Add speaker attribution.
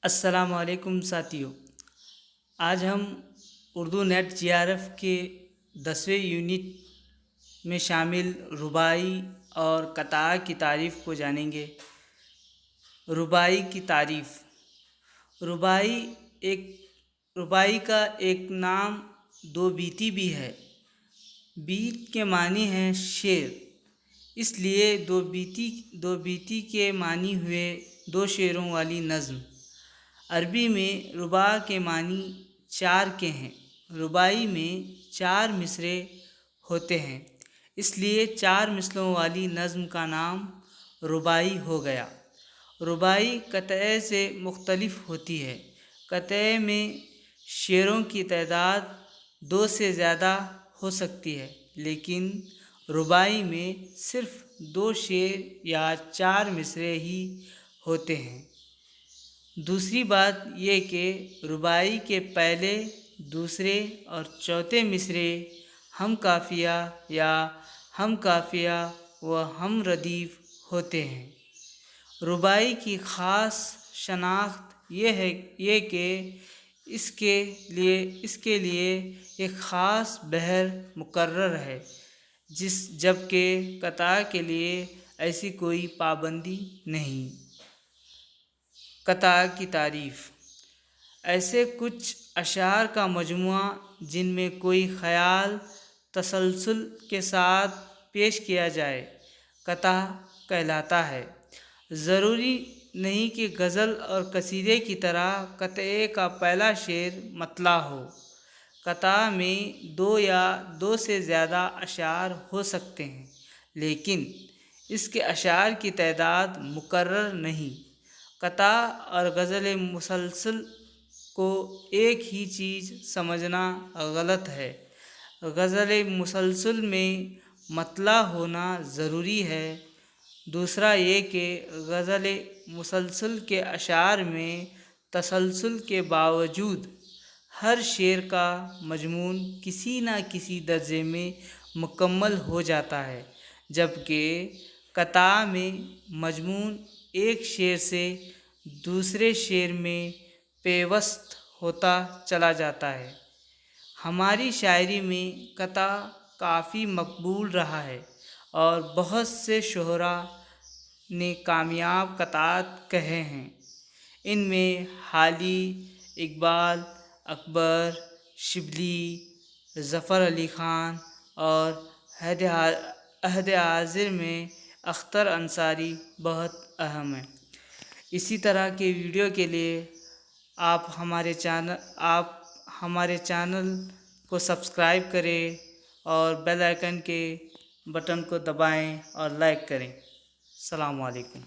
Speaker 1: السلام علیکم ساتھیوں، آج ہم اردو نیٹ جی آر ایف کے 10ویں یونٹ میں شامل رباعی اور قطعہ کی تعریف کو جانیں گے۔ رباعی کی تعریف۔ رباعی کا ایک نام دو بیتی بھی ہے۔ بیت کے معنی ہیں شعر، اس لیے دو بیتی کے معنی ہوئے دو شعروں والی نظم۔ عربی میں رباع کے معنی چار کے ہیں۔ رباعی میں 4 مصرعے ہوتے ہیں، اس لیے 4 مصرعوں والی نظم کا نام رباعی ہو گیا۔ رباعی قطعے سے مختلف ہوتی ہے۔ قطعے میں شعروں کی تعداد 2 سے زیادہ ہو سکتی ہے، لیکن رباعی میں صرف 2 شعر یا 4 مصرعے ہی ہوتے ہیں۔ دوسری بات یہ کہ رباعی کے پہلے، دوسرے اور چوتھے مصرعے ہم قافیہ یا ہم قافیہ و ہم ردیف ہوتے ہیں۔ رباعی کی خاص شناخت یہ کہ اس کے لیے ایک خاص بحر مقرر ہے، جبکہ قطعہ کے لیے ایسی کوئی پابندی نہیں۔ قطعہ کی تعریف۔ ایسے کچھ اشعار کا مجموعہ جن میں کوئی خیال تسلسل کے ساتھ پیش کیا جائے، قطعہ کہلاتا ہے۔ ضروری نہیں کہ غزل اور قصیدے کی طرح قطعے کا پہلا شعر مطلع ہو۔ قطعہ میں 2 یا 2 سے زیادہ اشعار ہو سکتے ہیں، لیکن اس کے اشعار کی تعداد مقرر نہیں۔ قطعہ اور غزل مسلسل کو ایک ہی چیز سمجھنا غلط ہے۔ غزل مسلسل میں مطلع ہونا ضروری ہے۔ دوسرا یہ کہ غزل مسلسل کے اشعار میں تسلسل کے باوجود ہر شعر کا مضمون کسی نہ کسی درجے میں مکمل ہو جاتا ہے، جبکہ قطعہ میں مضمون ایک شعر سے دوسرے شعر میں پیوست ہوتا چلا جاتا ہے۔ ہماری شاعری میں قطعہ کافی مقبول رہا ہے اور بہت سے شعراء نے کامیاب قطعات کہے ہیں۔ ان میں حالی، اقبال، اکبر، شبلی، ظفر علی خان اور عہد حاضر میں اختر انصاری بہت اہم ہیں۔ اسی طرح کے ویڈیو کے لیے آپ ہمارے چینل کو سبسکرائب کریں اور بیل آئیکن کے بٹن کو دبائیں اور لائک کریں۔ السلام علیکم۔